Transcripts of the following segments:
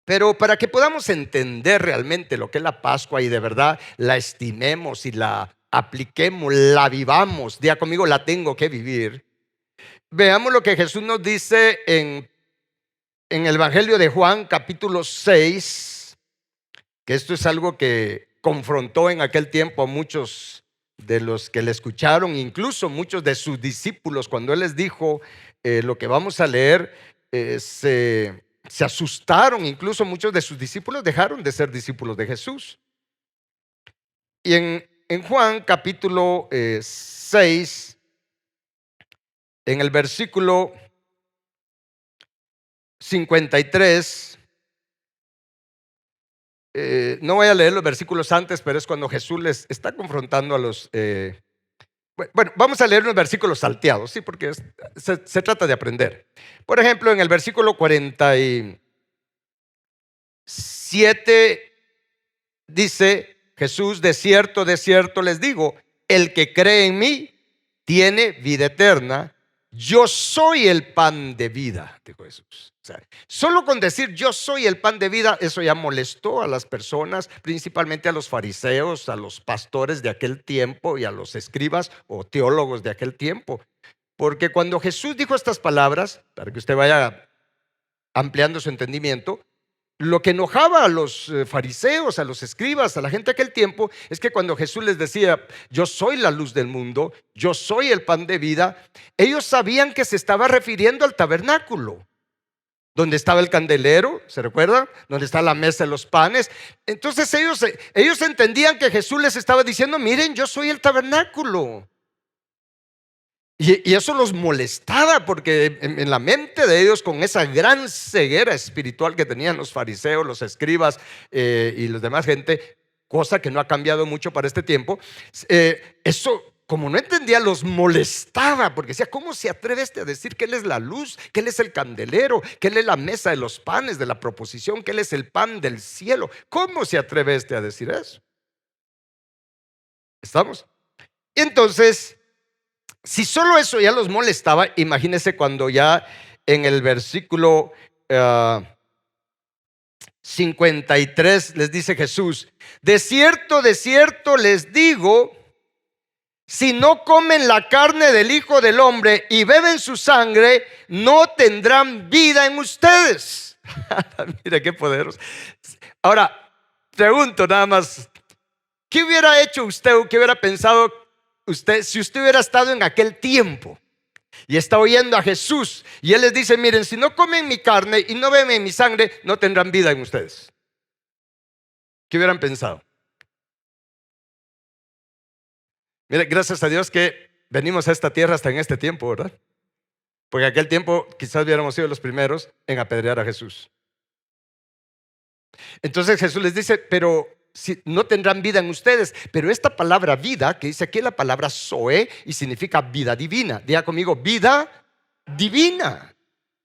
Pero para que podamos entender realmente lo que es la Pascua y de verdad la estimemos y la apliquemos, la vivamos, diga conmigo, la tengo que vivir. Veamos lo que Jesús nos dice en el Evangelio de Juan, capítulo 6, que esto es algo que confrontó en aquel tiempo a muchos de los que le escucharon, incluso muchos de sus discípulos, cuando Él les dijo lo que vamos a leer, se asustaron, incluso muchos de sus discípulos dejaron de ser discípulos de Jesús. Y en Juan capítulo 6, en el versículo 53, no voy a leer los versículos antes, pero es cuando Jesús les está confrontando a los... bueno, vamos a leer unos versículos salteados, ¿sí? Porque se trata de aprender. Por ejemplo, en el versículo 47 dice Jesús: de cierto les digo, el que cree en mí tiene vida eterna. Yo soy el pan de vida, dijo Jesús. O sea, solo con decir yo soy el pan de vida, eso ya molestó a las personas, principalmente a los fariseos, a los pastores de aquel tiempo y a los escribas o teólogos de aquel tiempo. Porque cuando Jesús dijo estas palabras, para que usted vaya ampliando su entendimiento, lo que enojaba a los fariseos, a los escribas, a la gente de aquel tiempo, es que cuando Jesús les decía, yo soy la luz del mundo, yo soy el pan de vida, ellos sabían que se estaba refiriendo al tabernáculo, donde estaba el candelero, ¿se recuerda? Donde está la mesa de los panes. Entonces ellos entendían que Jesús les estaba diciendo, miren, yo soy el tabernáculo. Y eso los molestaba porque en la mente de ellos, con esa gran ceguera espiritual que tenían los fariseos, los escribas y los demás gente, cosa que no ha cambiado mucho para este tiempo, eso, como no entendía, los molestaba porque decía, ¿cómo se atreve a decir que Él es la luz, que Él es el candelero, que Él es la mesa de los panes de la proposición, que Él es el pan del cielo? ¿Cómo se atreve a decir eso? ¿Estamos? Y entonces, si solo eso ya los molestaba, imagínense cuando ya en el versículo 53 les dice Jesús: de cierto les digo, si no comen la carne del Hijo del Hombre y beben su sangre, no tendrán vida en ustedes. Mira qué poderoso. Ahora, pregunto nada más, ¿qué hubiera hecho usted o qué hubiera pensado usted si usted hubiera estado en aquel tiempo y está oyendo a Jesús y Él les dice, miren, si no comen mi carne y no beben mi sangre, no tendrán vida en ustedes? ¿Qué hubieran pensado? Mire, gracias a Dios que venimos a esta tierra hasta en este tiempo, ¿verdad? Porque en aquel tiempo quizás hubiéramos sido los primeros en apedrear a Jesús. Entonces Jesús les dice, pero si no tendrán vida en ustedes. Pero esta palabra vida, que dice aquí, la palabra zoe, y significa vida divina. Diga conmigo, vida divina.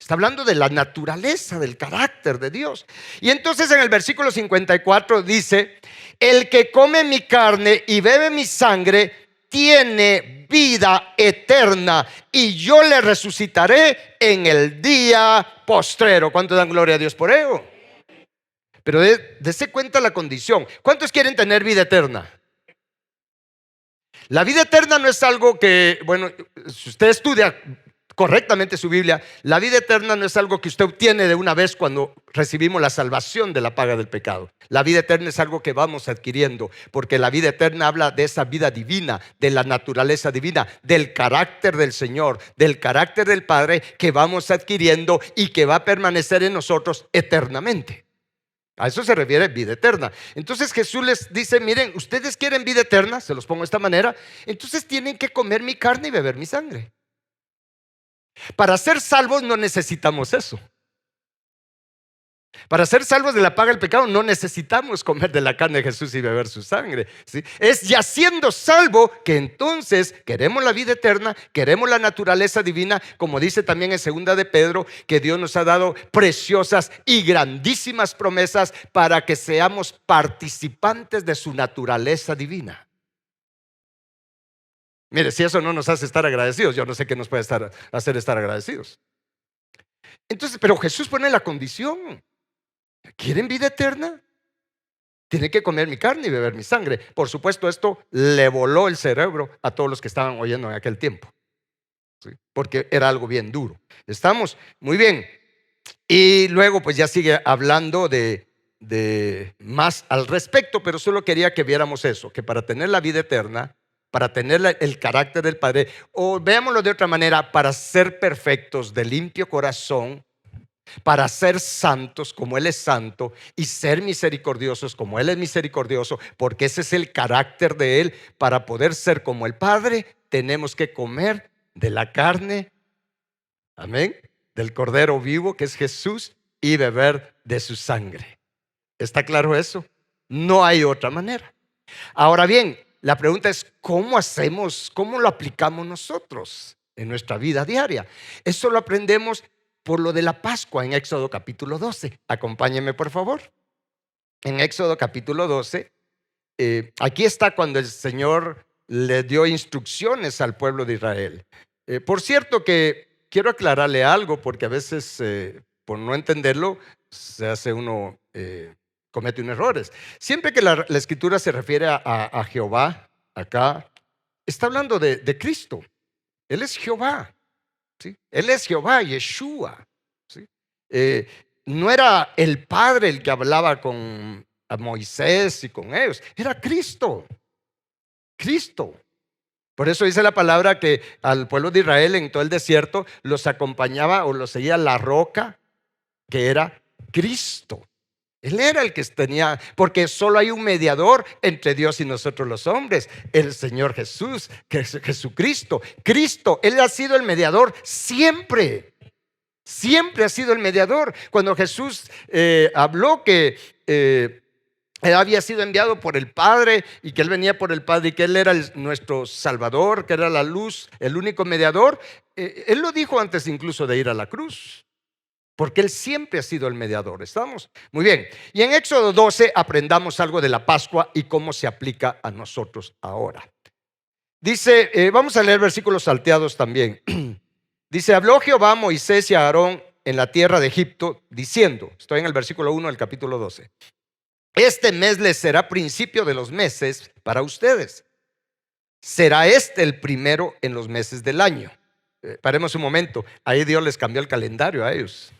Está hablando de la naturaleza, del carácter de Dios. Y entonces en el versículo 54 dice, el que come mi carne y bebe mi sangre tiene vida eterna, y yo le resucitaré en el día postrero. ¿Cuánto dan gloria a Dios por ello? Pero dése cuenta la condición. ¿Cuántos quieren tener vida eterna? La vida eterna no es algo que, bueno, si usted estudia correctamente su Biblia, la vida eterna no es algo que usted obtiene de una vez cuando recibimos la salvación de la paga del pecado. La vida eterna es algo que vamos adquiriendo, porque la vida eterna habla de esa vida divina, de la naturaleza divina, del carácter del Señor, del carácter del Padre que vamos adquiriendo y que va a permanecer en nosotros eternamente. A eso se refiere vida eterna. Entonces Jesús les dice, miren, ustedes quieren vida eterna, se los pongo de esta manera, entonces tienen que comer mi carne y beber mi sangre. Para ser salvos no necesitamos eso. Para ser salvos de la paga del pecado no necesitamos comer de la carne de Jesús y beber su sangre, ¿sí? Es ya siendo salvo que entonces queremos la vida eterna, queremos la naturaleza divina, como dice también en segunda de Pedro, que Dios nos ha dado preciosas y grandísimas promesas para que seamos participantes de su naturaleza divina. Mire, si eso no nos hace estar agradecidos, yo no sé qué nos puede hacer estar agradecidos. Entonces, pero Jesús pone la condición. ¿Quieren vida eterna? Tienen que comer mi carne y beber mi sangre. Por supuesto, esto le voló el cerebro a todos los que estaban oyendo en aquel tiempo, ¿sí? Porque era algo bien duro. ¿Estamos? Muy bien. Y luego pues ya sigue hablando de más al respecto, pero solo quería que viéramos eso, que para tener la vida eterna, para tener el carácter del Padre, o veámoslo de otra manera, para ser perfectos de limpio corazón, para ser santos como Él es santo y ser misericordiosos como Él es misericordioso, porque ese es el carácter de Él. Para poder ser como el Padre, tenemos que comer de la carne, amén, del Cordero vivo que es Jesús, y beber de su sangre. ¿Está claro eso? No hay otra manera. Ahora bien, la pregunta es, ¿cómo hacemos, cómo lo aplicamos nosotros en nuestra vida diaria? Eso lo aprendemos por lo de la Pascua en Éxodo capítulo 12. Acompáñenme por favor. En Éxodo capítulo 12, aquí está cuando el Señor le dio instrucciones al pueblo de Israel. Por cierto que quiero aclararle algo, porque a veces por no entenderlo se hace uno, comete unos errores. Siempre que la escritura se refiere a Jehová, acá, está hablando de Cristo. Él es Jehová, ¿sí? Él es Jehová, Yeshua, ¿sí? Eh, no era el Padre el que hablaba con a Moisés y con ellos, era Cristo, Cristo. Por eso dice la palabra que al pueblo de Israel en todo el desierto los acompañaba o los seguía la roca, que era Cristo. Él era el que tenía, porque solo hay un mediador entre Dios y nosotros los hombres, el Señor Jesús, que es Jesucristo. Cristo, Él ha sido el mediador siempre. Siempre ha sido el mediador. Cuando Jesús habló que Él había sido enviado por el Padre y que Él venía por el Padre y que Él era nuestro Salvador, que era la luz, el único mediador, Él lo dijo antes incluso de ir a la cruz, porque Él siempre ha sido el mediador. ¿Estamos? Muy bien. Y en Éxodo 12 aprendamos algo de la Pascua y cómo se aplica a nosotros ahora. Dice, vamos a leer versículos salteados también. Dice, habló Jehová a Moisés y a Aarón en la tierra de Egipto, diciendo, estoy en el versículo 1 del capítulo 12, este mes les será principio de los meses para ustedes. Será este el primero en los meses del año. Paremos un momento, ahí Dios les cambió el calendario a ellos.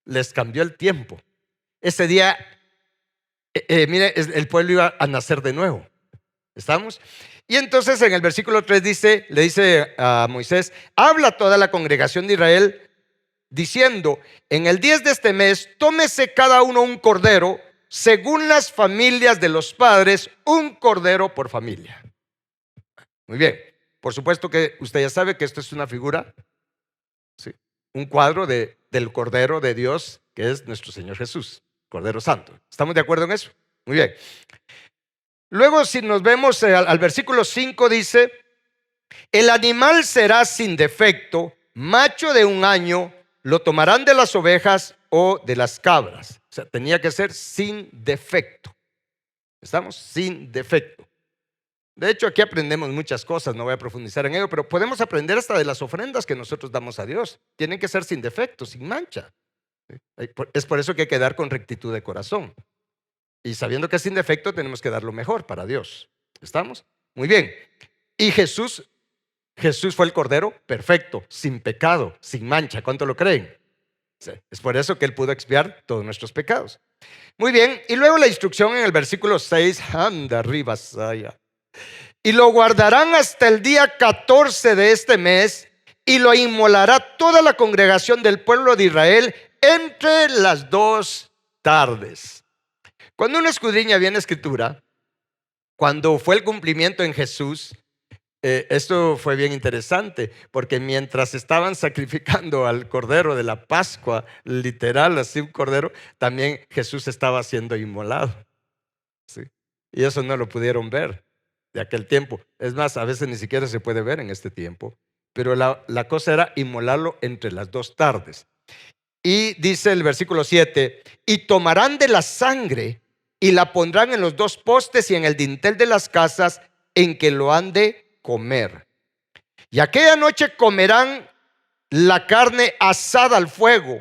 Les cambió el tiempo. Ese día, mire, el pueblo iba a nacer de nuevo. ¿Estamos? Y entonces en el versículo 3 dice, le dice a Moisés, habla a toda la congregación de Israel diciendo, en el 10 de este mes, tómese cada uno un cordero, según las familias de los padres, un cordero por familia. Muy bien. Por supuesto que usted ya sabe que esto es una figura, ¿sí? Un cuadro del Cordero de Dios, que es nuestro Señor Jesús, Cordero Santo. ¿Estamos de acuerdo en eso? Muy bien. Luego, si nos vemos al versículo 5, dice, el animal será sin defecto, macho de un año, lo tomarán de las ovejas o de las cabras. O sea, tenía que ser sin defecto. ¿Estamos? Sin defecto. De hecho, aquí aprendemos muchas cosas, no voy a profundizar en ello, pero podemos aprender hasta de las ofrendas que nosotros damos a Dios. Tienen que ser sin defecto, sin mancha. Es por eso que hay que dar con rectitud de corazón. Y sabiendo que es sin defecto, tenemos que dar lo mejor para Dios. ¿Estamos? Muy bien. Y Jesús fue el Cordero perfecto, sin pecado, sin mancha. ¿Cuánto lo creen? Es por eso que Él pudo expiar todos nuestros pecados. Muy bien. Y luego la instrucción en el versículo 6, anda arriba, Saya. Y lo guardarán hasta el día 14 de este mes y lo inmolará toda la congregación del pueblo de Israel entre las 2 tardes. Cuando uno escudriña bien la escritura, cuando fue el cumplimiento en Jesús, esto fue bien interesante, porque mientras estaban sacrificando al cordero de la Pascua, literal, así un cordero, también Jesús estaba siendo inmolado, ¿sí? Y eso no lo pudieron ver de aquel tiempo. Es más, a veces ni siquiera se puede ver en este tiempo, pero la cosa era inmolarlo entre las 2 tardes. Y dice el versículo 7, y tomarán de la sangre y la pondrán en los 2 postes y en el dintel de las casas en que lo han de comer. Y aquella noche comerán la carne asada al fuego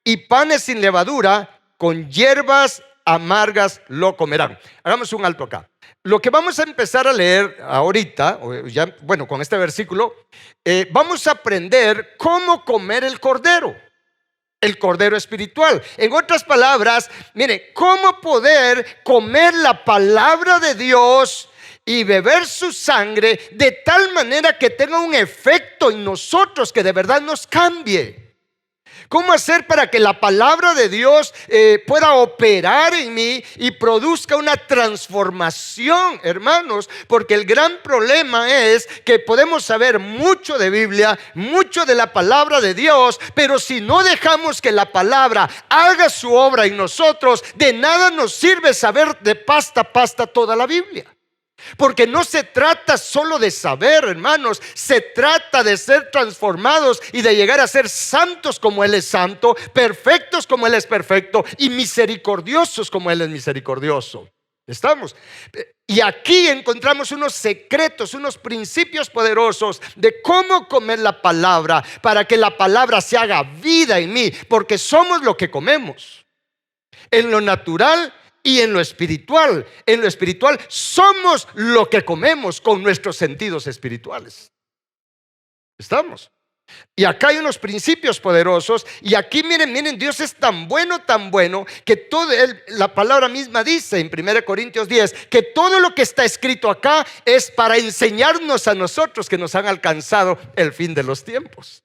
y panes sin levadura con hierbas amargas lo comerán. Hagamos un alto acá. Lo que vamos a empezar a leer ahorita, bueno, con este versículo, vamos a aprender cómo comer el cordero espiritual. En otras palabras, mire, cómo poder comer la palabra de Dios y beber su sangre de tal manera que tenga un efecto en nosotros que de verdad nos cambie. ¿Cómo hacer para que la palabra de Dios pueda operar en mí y produzca una transformación, hermanos? Porque el gran problema es que podemos saber mucho de Biblia, mucho de la palabra de Dios, pero si no dejamos que la palabra haga su obra en nosotros, de nada nos sirve saber de pasta a pasta toda la Biblia. Porque no se trata solo de saber, hermanos, se trata de ser transformados y de llegar a ser santos como Él es santo, perfectos como Él es perfecto y misericordiosos como Él es misericordioso. ¿Estamos? Y aquí encontramos unos secretos, unos principios poderosos de cómo comer la palabra para que la palabra se haga vida en mí, porque somos lo que comemos. En lo natural y en lo espiritual. En lo espiritual somos lo que comemos con nuestros sentidos espirituales. ¿Estamos? Y acá hay unos principios poderosos. Y aquí miren, Dios es tan bueno que la palabra misma dice en 1 Corintios 10 que todo lo que está escrito acá es para enseñarnos a nosotros que nos han alcanzado el fin de los tiempos.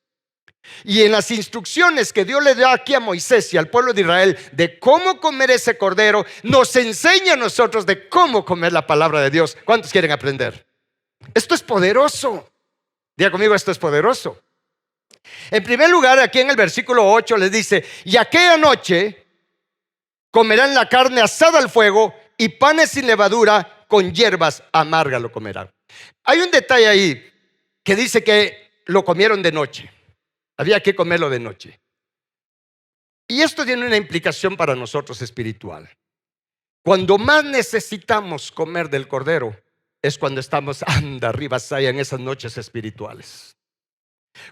Y en las instrucciones que Dios le da aquí a Moisés y al pueblo de Israel de cómo comer ese cordero, nos enseña a nosotros de cómo comer la palabra de Dios. ¿Cuántos quieren aprender? Esto es poderoso. Diga conmigo, esto es poderoso. En primer lugar, aquí en el versículo 8 les dice: y aquella noche comerán la carne asada al fuego y panes sin levadura, con hierbas amargas lo comerán. Hay un detalle ahí que dice que lo comieron de noche. Había que comerlo de noche. Y esto tiene una implicación para nosotros espiritual. Cuando más necesitamos comer del cordero es cuando estamos arriba en esas noches espirituales.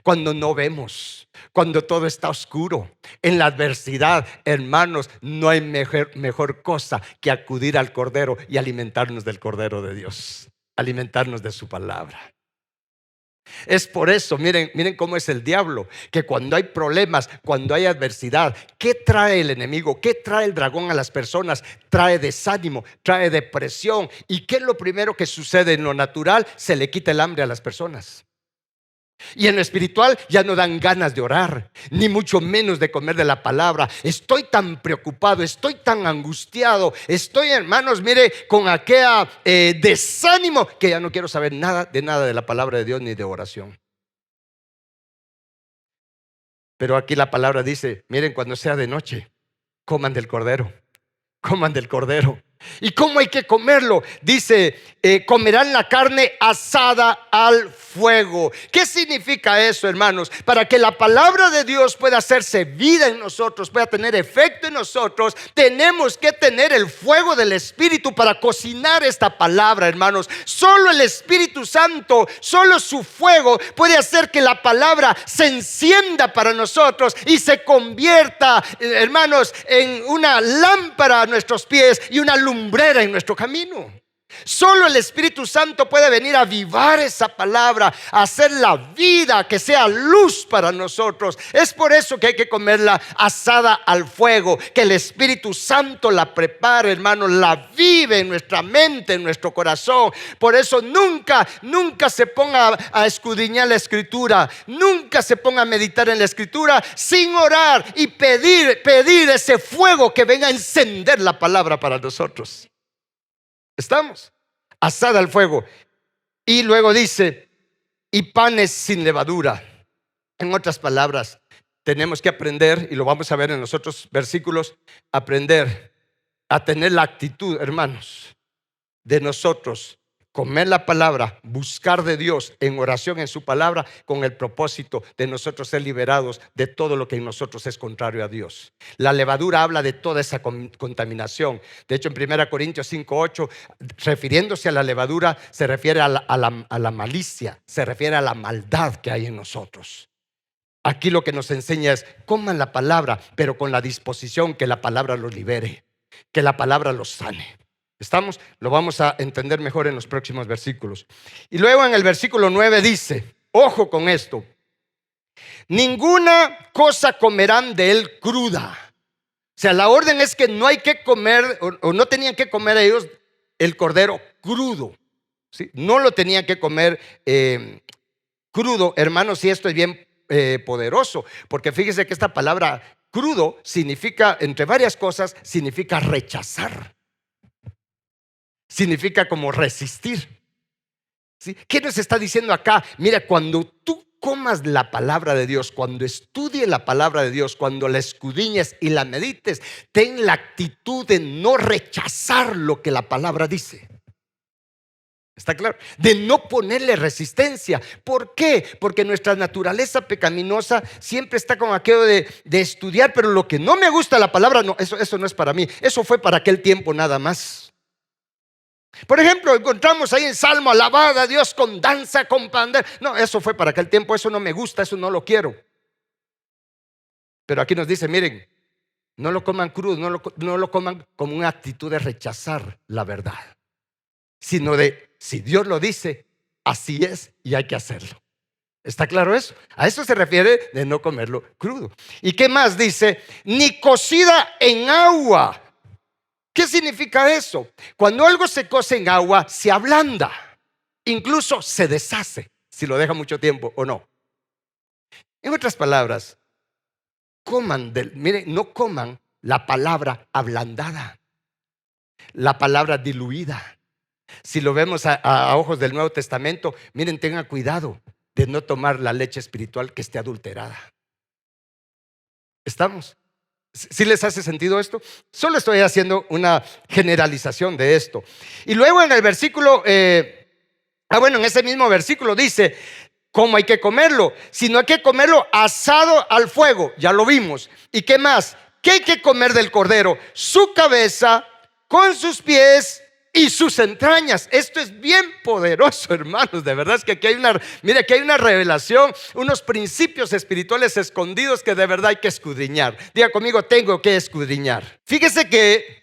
Cuando no vemos, cuando todo está oscuro, en la adversidad, hermanos, no hay mejor cosa que acudir al cordero y alimentarnos del cordero de Dios, alimentarnos de su palabra. Es por eso, miren cómo es el diablo, que cuando hay problemas, cuando hay adversidad, ¿qué trae el enemigo? ¿Qué trae el dragón a las personas? Trae desánimo, trae depresión. ¿Y qué es lo primero que sucede en lo natural? Se le quita el hambre a las personas. Y en lo espiritual ya no dan ganas de orar, ni mucho menos de comer de la palabra. Estoy tan preocupado, estoy tan angustiado, estoy, hermanos, mire, con aquel desánimo que ya no quiero saber nada de la palabra de Dios ni de oración. Pero aquí la palabra dice: miren, cuando sea de noche, coman del cordero, coman del cordero. ¿Y cómo hay que comerlo? Dice, comerán la carne asada al fuego. ¿Qué significa eso, hermanos? Para que la palabra de Dios pueda hacerse vida en nosotros, pueda tener efecto en nosotros, tenemos que tener el fuego del Espíritu para cocinar esta palabra, hermanos. Solo el Espíritu Santo, solo su fuego puede hacer que la palabra se encienda para nosotros y se convierta, hermanos, en una lámpara a nuestros pies y una lumbrera en nuestro camino. Solo el Espíritu Santo puede venir a avivar esa palabra, a hacer la vida que sea luz para nosotros. Es por eso que hay que comerla asada al fuego, que el Espíritu Santo la prepare, hermanos, la vive en nuestra mente, en nuestro corazón. Por eso nunca se ponga a escudriñar la Escritura, nunca se ponga a meditar en la Escritura sin orar y pedir ese fuego que venga a encender la palabra para nosotros. ¿Estamos? Asada al fuego. Y luego dice, y panes sin levadura. En otras palabras, tenemos que aprender, y lo vamos a ver en los otros versículos, aprender a tener la actitud, hermanos, de nosotros comer la palabra, buscar de Dios en oración en su palabra, con el propósito de nosotros ser liberados de todo lo que en nosotros es contrario a Dios. La levadura habla de toda esa contaminación. De hecho, en 1 Corintios 5:8, refiriéndose a la levadura, se refiere a la malicia, se refiere a la maldad que hay en nosotros. Aquí lo que nos enseña es: coman la palabra, pero con la disposición que la palabra los libere, que la palabra los sane. ¿Estamos? Lo vamos a entender mejor en los próximos versículos. Y luego en el versículo 9 dice, ojo con esto: ninguna cosa comerán de él cruda. O sea, la orden es que no hay que comer, o no tenían que comer ellos el cordero crudo, ¿sí? No lo tenían que comer crudo, hermanos, y esto es bien poderoso, porque fíjese que esta palabra crudo significa, entre varias cosas, significa rechazar, significa como resistir, ¿sí? ¿Qué nos está diciendo acá? Mira, cuando tú comas la palabra de Dios, cuando estudies la palabra de Dios, cuando la escudriñes y la medites, ten la actitud de no rechazar lo que la palabra dice. ¿Está claro? De no ponerle resistencia. ¿Por qué? Porque nuestra naturaleza pecaminosa siempre está con aquello de estudiar, pero lo que no me gusta de la palabra, no, eso no es para mí. Eso fue para aquel tiempo nada más. Por ejemplo, encontramos ahí en Salmo: alabad a Dios con danza, con pandero. No, eso fue para aquel tiempo, eso no me gusta, eso no lo quiero. Pero aquí nos dice, miren, no lo coman crudo, no lo coman como una actitud de rechazar la verdad, sino de, si Dios lo dice, así es y hay que hacerlo. ¿Está claro eso? A eso se refiere de no comerlo crudo. ¿Y qué más dice? Ni cocida en agua. ¿Qué significa eso? Cuando algo se cose en agua, se ablanda, incluso se deshace, si lo deja mucho tiempo o no. En otras palabras, miren, no coman la palabra ablandada, la palabra diluida. Si lo vemos a ojos del Nuevo Testamento, miren, tengan cuidado de no tomar la leche espiritual que esté adulterada. ¿Estamos? ¿Sí les hace sentido esto? Solo estoy haciendo una generalización de esto. Y luego en el versículo, en ese mismo versículo dice, ¿cómo hay que comerlo? Sino hay que comerlo asado al fuego, ya lo vimos. ¿Y qué más? ¿Qué hay que comer del cordero? Su cabeza con sus pies y sus entrañas. Esto es bien poderoso, hermanos. De verdad es que aquí hay una revelación, unos principios espirituales escondidos que de verdad hay que escudriñar. Diga conmigo: tengo que escudriñar. Fíjese que,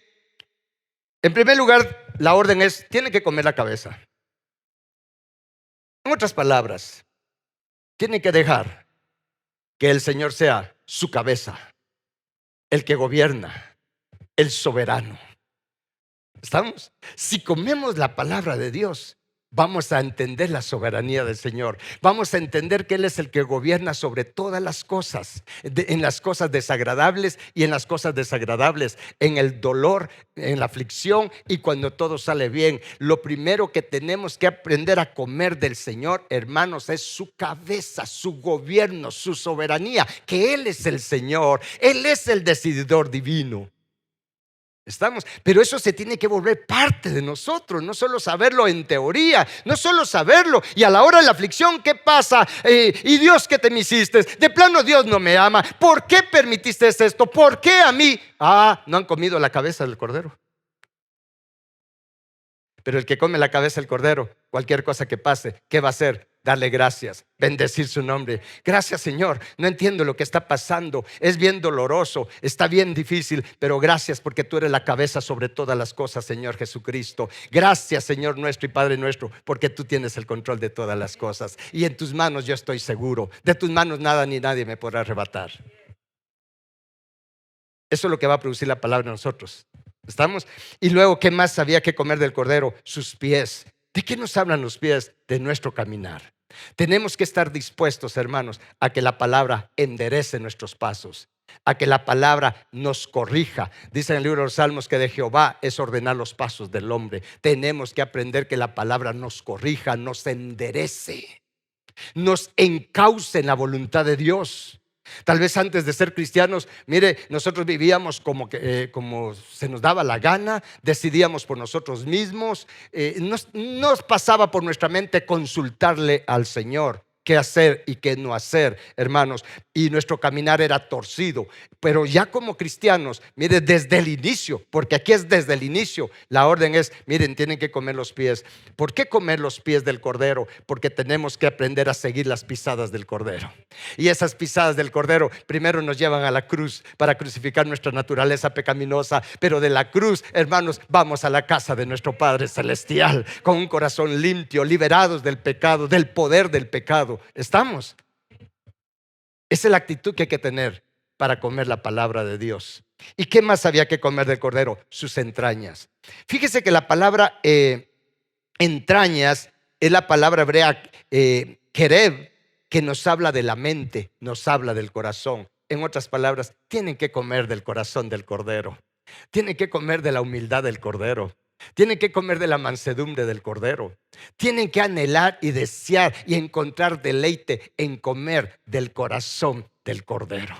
en primer lugar, la orden es: tiene que comer la cabeza. En otras palabras, tiene que dejar que el Señor sea su cabeza, el que gobierna, el soberano. ¿Estamos? Si comemos la palabra de Dios, vamos a entender la soberanía del Señor. Vamos a entender que Él es el que gobierna sobre todas las cosas, en las cosas desagradables y en las cosas desagradables, en el dolor, en la aflicción y cuando todo sale bien. Lo primero que tenemos que aprender a comer del Señor, hermanos, es su cabeza, su gobierno, su soberanía, que Él es el Señor, Él es el decididor divino. ¿Estamos? Pero eso se tiene que volver parte de nosotros, no solo saberlo en teoría, no solo saberlo. Y a la hora de la aflicción, ¿qué pasa? ¿Y Dios qué te me hiciste? De plano Dios no me ama. ¿Por qué permitiste esto? ¿Por qué a mí? No han comido la cabeza del cordero. Pero el que come la cabeza del cordero, cualquier cosa que pase, ¿qué va a hacer? Darle gracias, bendecir su nombre. Gracias, Señor, no entiendo lo que está pasando, es bien doloroso, está bien difícil, pero gracias porque tú eres la cabeza sobre todas las cosas, Señor Jesucristo. Gracias, Señor nuestro y Padre nuestro, porque tú tienes el control de todas las cosas. Y en tus manos yo estoy seguro, de tus manos nada ni nadie me podrá arrebatar. Eso es lo que va a producir la palabra en nosotros. ¿Estamos? Y luego, ¿qué más había que comer del cordero? Sus pies. ¿De qué nos hablan los pies? De nuestro caminar. Tenemos que estar dispuestos, hermanos, a que la palabra enderece nuestros pasos, a que la palabra nos corrija. Dice en el libro de los Salmos que de Jehová es ordenar los pasos del hombre. Tenemos que aprender que la palabra nos corrija, nos enderece, nos encauce en la voluntad de Dios. Tal vez antes de ser cristianos, mire, nosotros vivíamos como se nos daba la gana, decidíamos por nosotros mismos, nos pasaba por nuestra mente consultarle al Señor. qué hacer y qué no hacer, hermanos. Y nuestro caminar era torcido. Pero ya como cristianos, mire, desde el inicio, porque aquí es desde el inicio, la orden es, miren, tienen que comer los pies. ¿Por qué comer los pies del Cordero? Porque tenemos que aprender a seguir las pisadas del Cordero. Y esas pisadas del Cordero primero nos llevan a la cruz para crucificar nuestra naturaleza pecaminosa. Pero de la cruz, hermanos, vamos a la casa de nuestro Padre Celestial con un corazón limpio, liberados del pecado, del poder del pecado. ¿Estamos? Esa es la actitud que hay que tener para comer la palabra de Dios. ¿Y qué más había que comer del Cordero? Sus entrañas. Fíjese que la palabra entrañas es la palabra hebrea kereb, que nos habla de la mente, nos habla del corazón. En otras palabras, tienen que comer del corazón del Cordero. Tienen que comer de la humildad del Cordero. Tienen que comer de la mansedumbre del Cordero. Tienen que anhelar y desear y encontrar deleite en comer del corazón del Cordero.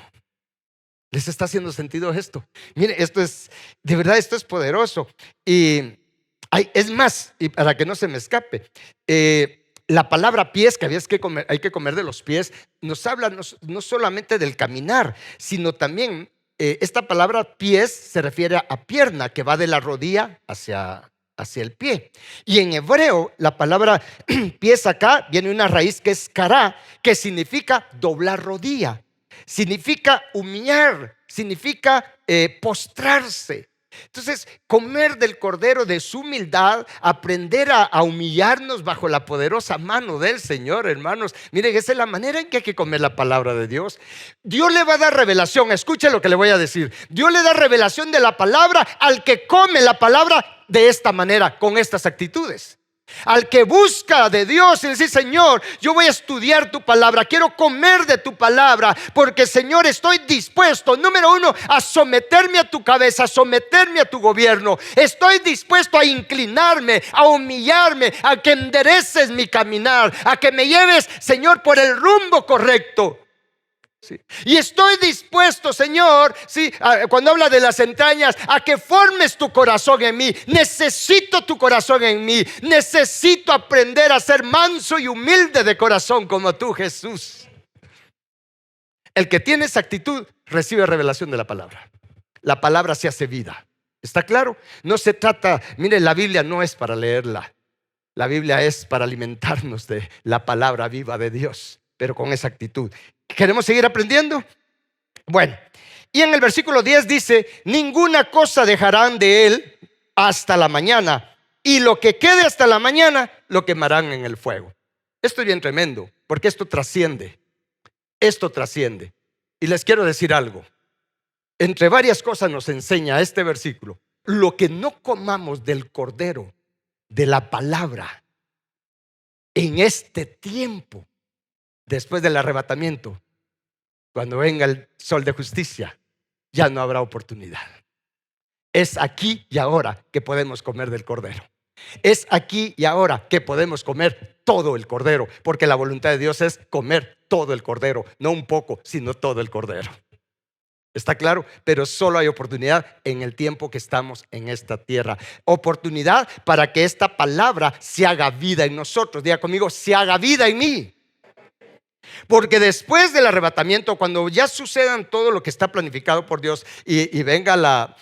¿Les está haciendo sentido esto? Mire, esto es, de verdad, esto es poderoso. Y es más, y para que no se me escape, la palabra pies, que hay que comer de los pies, nos habla no solamente del caminar, sino también esta palabra pies se refiere a pierna, que va de la rodilla hacia el pie. Y en hebreo la palabra pies acá viene una raíz que es kará, que significa doblar rodilla, significa humillar, significa postrarse. Entonces, comer del Cordero, de su humildad, aprender a humillarnos bajo la poderosa mano del Señor, hermanos. Miren, esa es la manera en que hay que comer la palabra de Dios. Dios le va a dar revelación. Escuche lo que le voy a decir. Dios le da revelación de la palabra al que come la palabra de esta manera, con estas actitudes. Al que busca de Dios y dice: Señor, yo voy a estudiar tu palabra, quiero comer de tu palabra, porque Señor, estoy dispuesto, número uno, a someterme a tu cabeza, a someterme a tu gobierno. Estoy dispuesto a inclinarme, a humillarme, a que endereces mi caminar, a que me lleves, Señor, por el rumbo correcto. Sí. Y estoy dispuesto, Señor, sí, cuando habla de las entrañas, a que formes tu corazón en mí. Necesito tu corazón en mí. Necesito aprender a ser manso y humilde de corazón como tú, Jesús. El que tiene esa actitud recibe revelación de la palabra. La palabra se hace vida. ¿Está claro? No se trata, mire, la Biblia no es para leerla. La Biblia es para alimentarnos de la palabra viva de Dios, pero con esa actitud. ¿Queremos seguir aprendiendo? Bueno, y en el versículo 10 dice: ninguna cosa dejarán de él hasta la mañana, y lo que quede hasta la mañana lo quemarán en el fuego. Esto es bien tremendo, porque esto trasciende. Esto trasciende. Y les quiero decir algo. Entre varias cosas nos enseña este versículo: lo que no comamos del Cordero, de la palabra, en este tiempo, después del arrebatamiento, cuando venga el sol de justicia, ya no habrá oportunidad. Es aquí y ahora que podemos comer del Cordero. Es aquí y ahora que podemos comer todo el Cordero, porque la voluntad de Dios es comer todo el Cordero, no un poco, sino todo el Cordero. ¿Está claro? Pero solo hay oportunidad en el tiempo que estamos en esta tierra. Oportunidad para que esta palabra se haga vida en nosotros. Diga conmigo: se haga vida en mí. Porque después del arrebatamiento, cuando ya sucedan todo lo que está planificado por Dios y venga la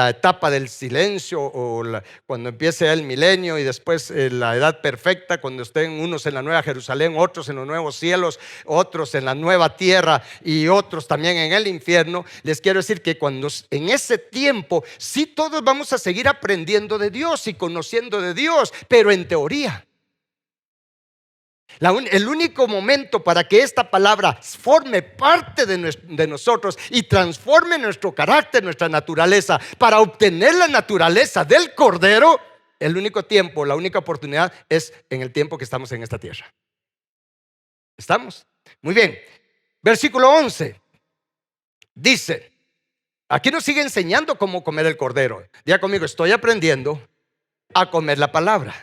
etapa del silencio, o cuando empiece el milenio, y después la edad perfecta, cuando estén unos en la nueva Jerusalén, otros en los nuevos cielos, otros en la nueva tierra y otros también en el infierno, les quiero decir que cuando en ese tiempo sí todos vamos a seguir aprendiendo de Dios y conociendo de Dios, pero en teoría. El único momento para que esta palabra forme parte de nosotros y transforme nuestro carácter, nuestra naturaleza, para obtener la naturaleza del Cordero, el único tiempo, la única oportunidad es en el tiempo que estamos en esta tierra. ¿Estamos? Muy bien. Versículo 11 dice, aquí nos sigue enseñando cómo comer el Cordero. Diga conmigo: estoy aprendiendo a comer la palabra.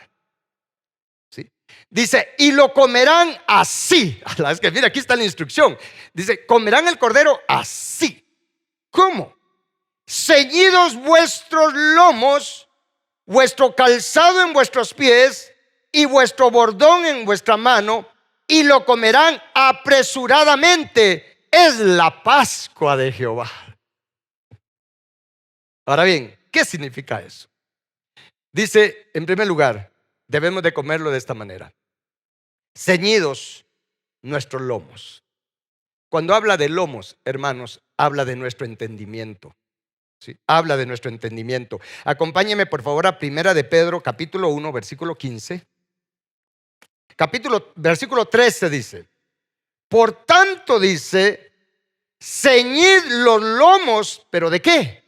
Dice: y lo comerán así. Es que mira, aquí está la instrucción. Dice: comerán el Cordero así. ¿Cómo? Ceñidos vuestros lomos, vuestro calzado en vuestros pies y vuestro bordón en vuestra mano, y lo comerán apresuradamente. Es la Pascua de Jehová. Ahora bien, ¿qué significa eso? Dice, en primer lugar, debemos de comerlo de esta manera: ceñidos nuestros lomos. Cuando habla de lomos, hermanos, habla de nuestro entendimiento. ¿Sí? Habla de nuestro entendimiento. Acompáñeme por favor a Primera de Pedro, capítulo 1, versículo 15. Versículo 13 dice: por tanto, dice, ceñid los lomos, ¿pero de qué?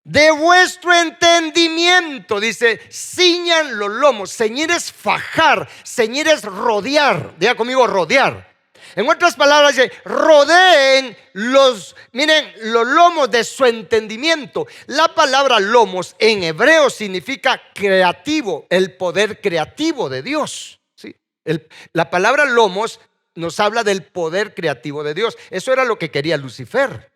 De vuestro entendimiento. Dice, ciñan los lomos. Ceñir es fajar, ceñir es rodear. Diga conmigo, rodear. En otras palabras, dice, rodeen los lomos de su entendimiento. La palabra lomos en hebreo significa creativo, el poder creativo de Dios. ¿Sí? La palabra lomos nos habla del poder creativo de Dios. Eso era lo que quería Lucifer.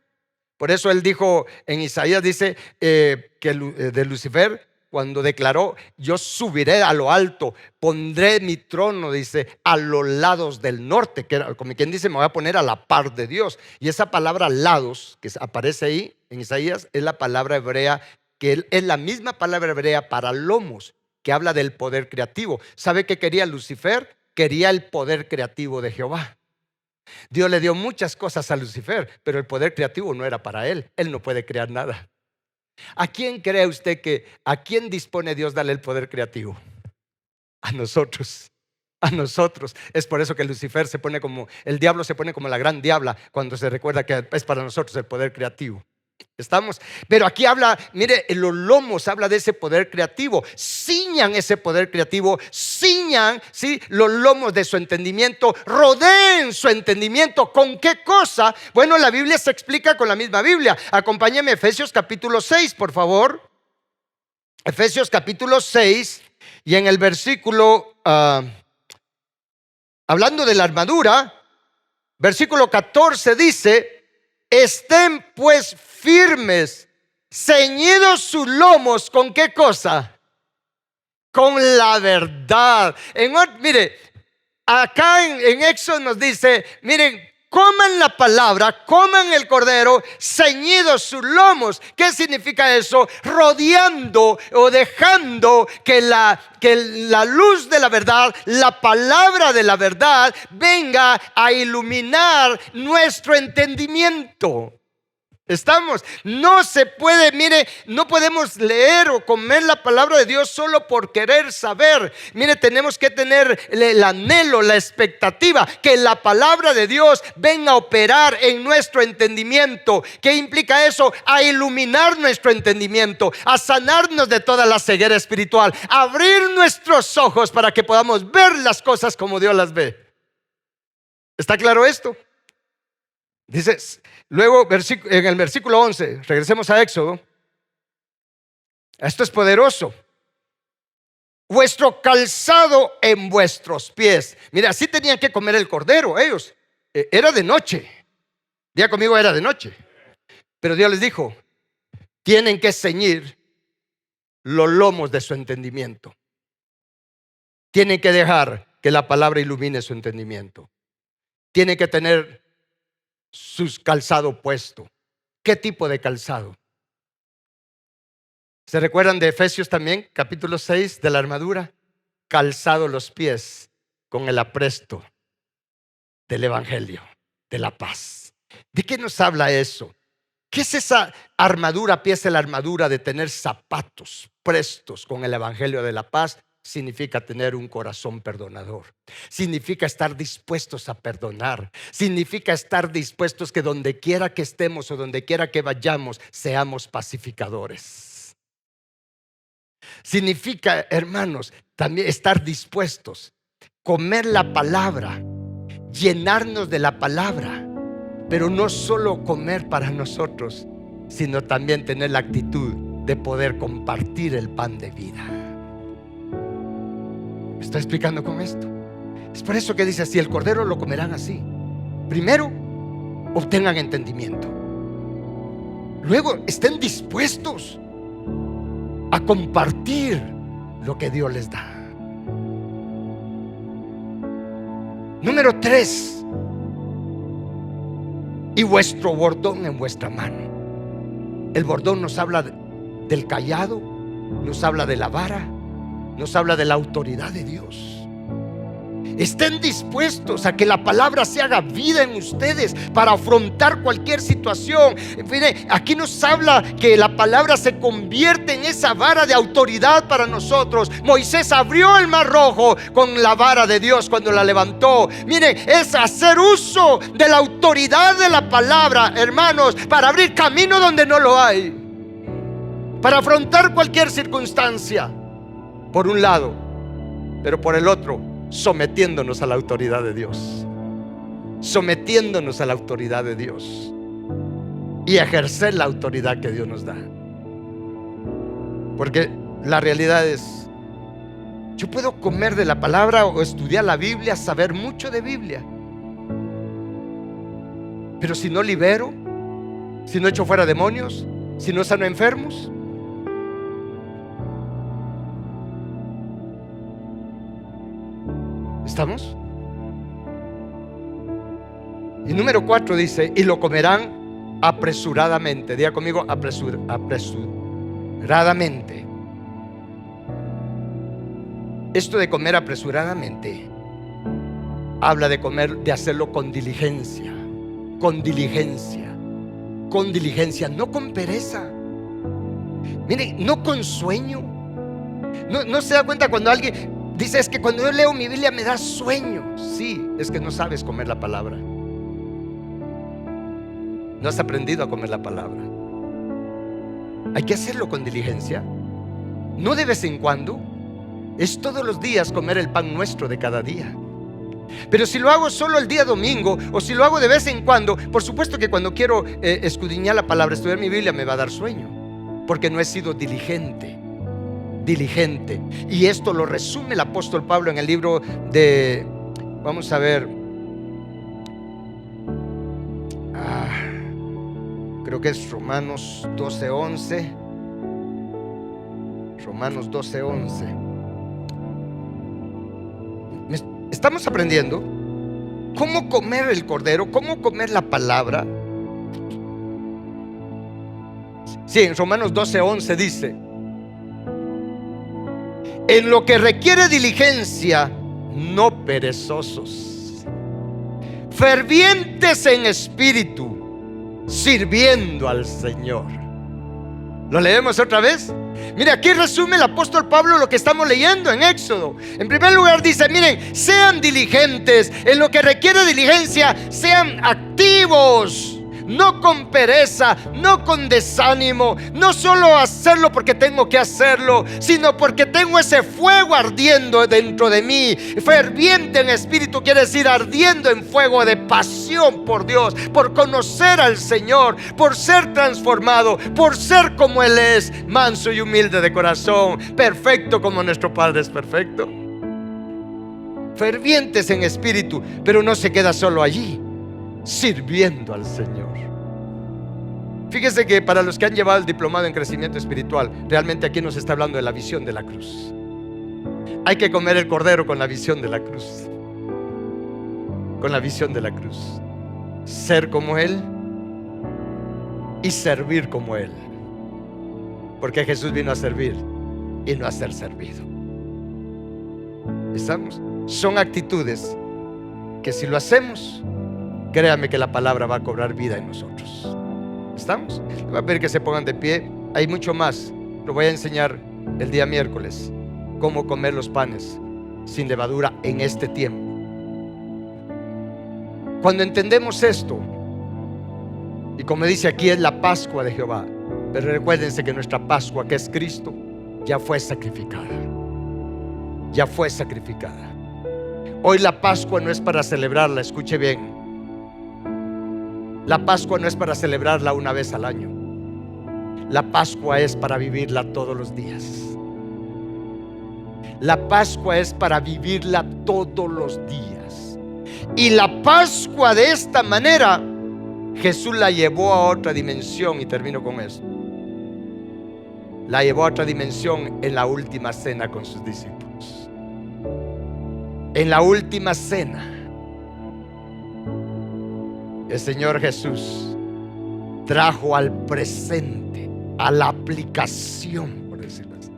Por eso él dijo en Isaías, dice de Lucifer, cuando declaró: yo subiré a lo alto, pondré mi trono, dice, a los lados del norte, que era como quien dice, me voy a poner a la par de Dios. Y esa palabra lados que aparece ahí en Isaías es la palabra hebrea, que es la misma palabra hebrea para lomos, que habla del poder creativo. ¿Sabe qué quería Lucifer? Quería el poder creativo de Jehová. Dios le dio muchas cosas a Lucifer, pero el poder creativo no era para él. Él no puede crear nada. ¿A quién cree usted a quién dispone Dios darle el poder creativo? A nosotros. A nosotros. Es por eso que Lucifer el diablo se pone como la gran diabla cuando se recuerda que es para nosotros el poder creativo. ¿Estamos? Pero aquí habla, mire, los lomos habla de ese poder creativo. Ciñan ese poder creativo, ciñan, ¿sí?, los lomos de su entendimiento, rodeen su entendimiento. ¿Con qué cosa? Bueno, la Biblia se explica con la misma Biblia. Acompáñame a Efesios capítulo 6, por favor. Efesios capítulo 6, y en el versículo, hablando de la armadura, versículo 14 dice: estén pues firmes, ceñidos sus lomos. ¿Con qué cosa? Con la verdad. Mire, acá en Éxodo nos dice, miren, coman la palabra, coman el cordero, ceñidos sus lomos. ¿Qué significa eso? Rodeando o dejando que la luz de la verdad, la palabra de la verdad, venga a iluminar nuestro entendimiento. ¿Estamos? No se puede, mire, no podemos leer o comer la palabra de Dios solo por querer saber. Mire, tenemos que tener el anhelo, la expectativa que la palabra de Dios venga a operar en nuestro entendimiento. ¿Qué implica eso? A iluminar nuestro entendimiento, a sanarnos de toda la ceguera espiritual, a abrir nuestros ojos para que podamos ver las cosas como Dios las ve. ¿Está claro esto? Dice, luego en el versículo 11, regresemos a Éxodo. Esto es poderoso. Vuestro calzado en vuestros pies. Mira, así tenían que comer el cordero ellos. Era de noche. Diga conmigo, era de noche. Pero Dios les dijo, tienen que ceñir los lomos de su entendimiento. Tienen que dejar que la palabra ilumine su entendimiento. Tienen que tener su calzado puesto. ¿Qué tipo de calzado? ¿Se recuerdan de Efesios también, capítulo 6, de la armadura? Calzado los pies con el apresto del evangelio, de la paz. ¿De qué nos habla eso? ¿Qué es esa armadura? Pieza la armadura de tener zapatos prestos con el evangelio de la paz. Significa tener un corazón perdonador. Significa estar dispuestos a perdonar. Significa estar dispuestos que donde quiera que estemos o donde quiera que vayamos, seamos pacificadores. Significa, hermanos, también estar dispuestos, comer la palabra, llenarnos de la palabra, pero no solo comer para nosotros, sino también tener la actitud de poder compartir el pan de vida. ¿Me estoy explicando con esto? Es por eso que dice así: el cordero lo comerán así. Primero, obtengan entendimiento. Luego, estén dispuestos a compartir lo que Dios les da. Número 3, y vuestro bordón en vuestra mano. El bordón nos habla del cayado, nos habla de la vara, nos habla de la autoridad de Dios. Estén dispuestos a que la palabra se haga vida en ustedes para afrontar cualquier situación. Mire, aquí nos habla que la palabra se convierte en esa vara de autoridad para nosotros. Moisés abrió el mar rojo con la vara de Dios cuando la levantó. Mire, es hacer uso de la autoridad de la palabra, hermanos, para abrir camino donde no lo hay, para afrontar cualquier circunstancia, por un lado, pero por el otro, sometiéndonos a la autoridad de Dios, sometiéndonos a la autoridad de Dios y ejercer la autoridad que Dios nos da. Porque la realidad es, yo puedo comer de la palabra o estudiar la Biblia, saber mucho de Biblia, pero si no libero, si no echo fuera demonios, si no sano enfermos, ¿estamos? Y número 4 dice, y lo comerán apresuradamente. Diga conmigo, apresuradamente. Esto de comer apresuradamente habla de comer, de hacerlo con diligencia, con diligencia, con diligencia, no con pereza. Mire, no con sueño. No se da cuenta cuando alguien dice, es que cuando yo leo mi Biblia me da sueño. Sí, es que no sabes comer la palabra. No has aprendido a comer la palabra. Hay que hacerlo con diligencia. No de vez en cuando. Es todos los días comer el pan nuestro de cada día. Pero si lo hago solo el día domingo, o si lo hago de vez en cuando, por supuesto que cuando quiero escudriñar la palabra, estudiar mi Biblia, me va a dar sueño, porque no he sido diligente. Y esto lo resume el apóstol Pablo en el libro de, vamos a ver, creo que es Romanos 12:11. Romanos 12:11. Estamos aprendiendo cómo comer el cordero, cómo comer la palabra. Sí, en Romanos 12:11 dice, en lo que requiere diligencia, no perezosos, fervientes en espíritu, sirviendo al Señor. ¿Lo leemos otra vez? Mira, aquí resume el apóstol Pablo lo que estamos leyendo en Éxodo. En primer lugar dice, miren, sean diligentes. En lo que requiere diligencia, sean activos, no con pereza, no con desánimo, no solo hacerlo porque tengo que hacerlo, sino porque tengo ese fuego ardiendo dentro de mí. Ferviente en espíritu quiere decir ardiendo en fuego de pasión por Dios, por conocer al Señor, por ser transformado, por ser como Él es, manso y humilde de corazón, perfecto como nuestro Padre es perfecto. Fervientes en espíritu, pero no se queda solo allí, sirviendo al Señor. Fíjese que para los que han llevado el diplomado en crecimiento espiritual, realmente aquí nos está hablando de la visión de la cruz. Hay que comer el cordero con la visión de la cruz. Con la visión de la cruz. Ser como Él y servir como Él. Porque Jesús vino a servir y no a ser servido. ¿Estamos? Son actitudes que si lo hacemos, créame que la palabra va a cobrar vida en nosotros. ¿Estamos? Voy a pedir que se pongan de pie. Hay mucho más. Lo voy a enseñar el día miércoles. Cómo comer los panes sin levadura en este tiempo. Cuando entendemos esto, y como dice aquí, es la Pascua de Jehová. Pero recuérdense que nuestra Pascua, que es Cristo, ya fue sacrificada. Ya fue sacrificada. Hoy la Pascua no es para celebrarla, escuche bien. La Pascua no es para celebrarla una vez al año. La Pascua es para vivirla todos los días. La Pascua es para vivirla todos los días. Y la Pascua de esta manera, Jesús la llevó a otra dimensión. Y termino con esto. La llevó a otra dimensión en la última cena con sus discípulos. En la última cena, El Señor Jesús trajo al presente, a la aplicación, por decirlo así,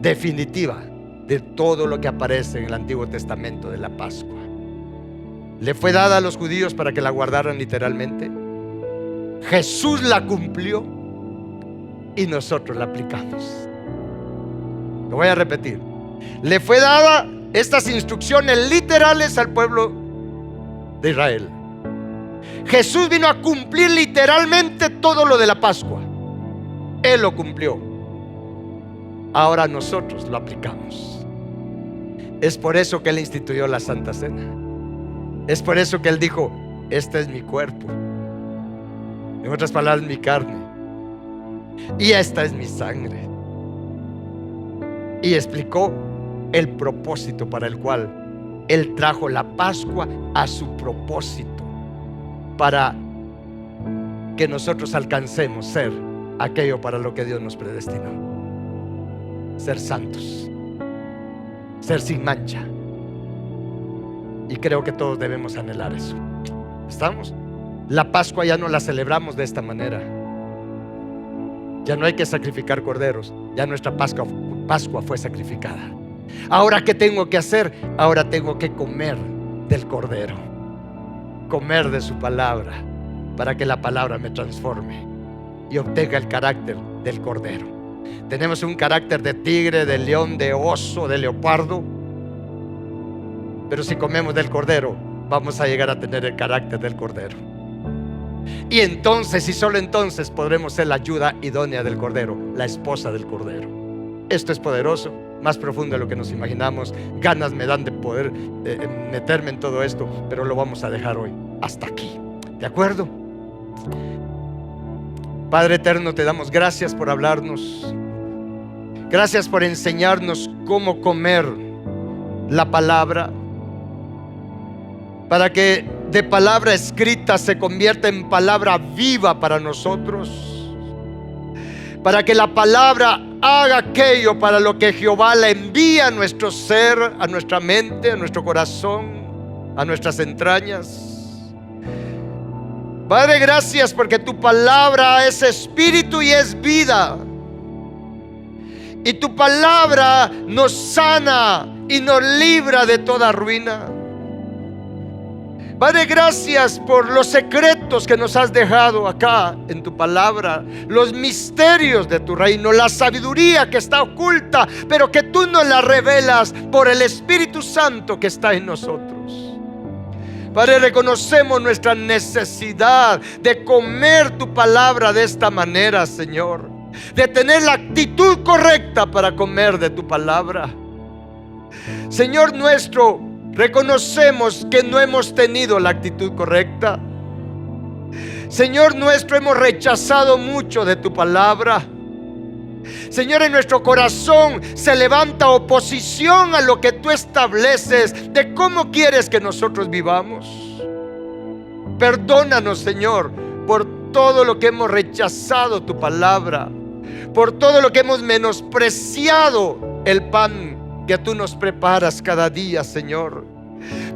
definitiva de todo lo que aparece en el Antiguo Testamento de la Pascua. Le fue dada a los judíos para que la guardaran literalmente. Jesús la cumplió y nosotros la aplicamos. Lo voy a repetir. Le fue dada estas instrucciones literales al pueblo de Israel. Jesús vino a cumplir literalmente todo lo de la Pascua. Él lo cumplió. Ahora nosotros lo aplicamos. Es por eso que Él instituyó la Santa Cena. Es por eso que Él dijo: este es mi cuerpo, en otras palabras, mi carne, y esta es mi sangre. Y explicó el propósito para el cual Él trajo la Pascua a su propósito, para que nosotros alcancemos ser aquello para lo que Dios nos predestinó: ser santos, ser sin mancha. Y creo que todos debemos anhelar eso. ¿Estamos? La Pascua ya no la celebramos de esta manera. Ya no hay que sacrificar corderos. Ya nuestra Pascua fue sacrificada. Ahora, ¿qué tengo que hacer? Ahora tengo que comer del cordero, comer de su palabra, para que la palabra me transforme y obtenga el carácter del cordero. Tenemos un carácter de tigre, de león, de oso, de leopardo. Pero si comemos del cordero, vamos a llegar a tener el carácter del cordero. Y entonces, y solo entonces, podremos ser la ayuda idónea del cordero, la esposa del cordero. Esto es poderoso, más profundo de lo que nos imaginamos. Ganas me dan de poder meterme en todo esto, pero lo vamos a dejar hoy hasta aquí. ¿De acuerdo? Padre eterno, te damos gracias por hablarnos. Gracias por enseñarnos cómo comer la palabra, para que de palabra escrita se convierta en palabra viva para nosotros, para que la palabra haga aquello para lo que Jehová la envía a nuestro ser, a nuestra mente, a nuestro corazón, a nuestras entrañas. Padre, gracias porque tu palabra es espíritu y es vida, y tu palabra nos sana y nos libra de toda ruina. Padre, gracias por los secretos que nos has dejado acá en tu palabra, los misterios de tu reino, la sabiduría que está oculta, pero que tú nos la revelas por el Espíritu Santo que está en nosotros. Padre, reconocemos nuestra necesidad de comer tu palabra de esta manera, Señor, de tener la actitud correcta para comer de tu palabra. Señor nuestro, reconocemos que no hemos tenido la actitud correcta. Señor nuestro, hemos rechazado mucho de tu palabra. Señor, en nuestro corazón se levanta oposición a lo que tú estableces de cómo quieres que nosotros vivamos. Perdónanos, Señor, por todo lo que hemos rechazado tu palabra, por todo lo que hemos menospreciado el pan que tú nos preparas cada día, Señor.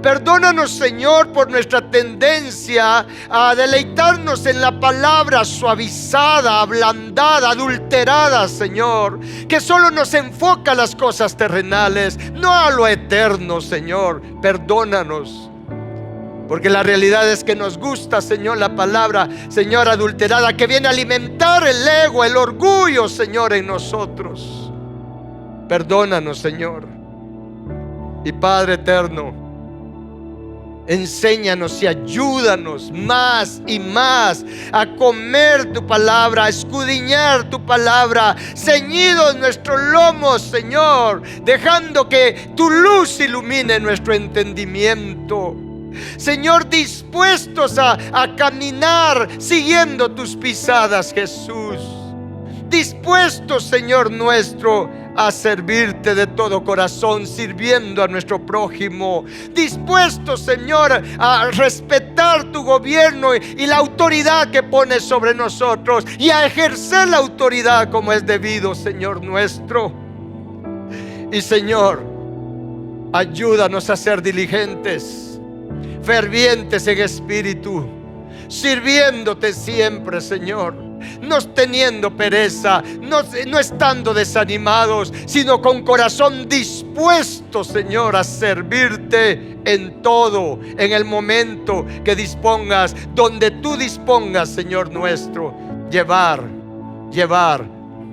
Perdónanos, Señor, por nuestra tendencia a deleitarnos en la palabra suavizada, ablandada, adulterada, Señor, que solo nos enfoca a las cosas terrenales, no a lo eterno, Señor. Perdónanos, porque la realidad es que nos gusta, Señor, la palabra, Señor, adulterada, que viene a alimentar el ego, el orgullo, Señor, en nosotros. Perdónanos, Señor. Y Padre eterno, enséñanos y ayúdanos más y más a comer tu palabra, a escudriñar tu palabra, ceñidos nuestros lomos, Señor, dejando que tu luz ilumine nuestro entendimiento. Señor, dispuestos a caminar siguiendo tus pisadas, Jesús. Dispuestos, Señor nuestro, a servirte de todo corazón, sirviendo a nuestro prójimo. Dispuestos, Señor, a respetar tu gobierno y la autoridad que pones sobre nosotros, y a ejercer la autoridad como es debido, Señor nuestro. Y Señor, ayúdanos a ser diligentes, fervientes en espíritu, sirviéndote siempre, Señor, no teniendo pereza, no estando desanimados, sino con corazón dispuesto, Señor, a servirte en todo, en el momento que dispongas, donde tú dispongas, Señor nuestro, llevar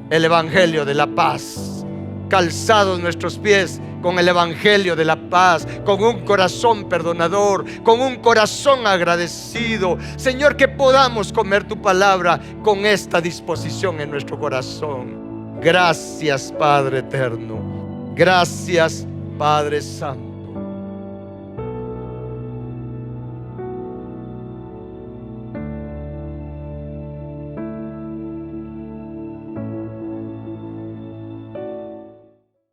el evangelio de la paz, calzados nuestros pies con el evangelio de la paz, con un corazón perdonador, con un corazón agradecido, Señor, que podamos comer tu palabra con esta disposición en nuestro corazón. Gracias, Padre eterno. Gracias, Padre santo.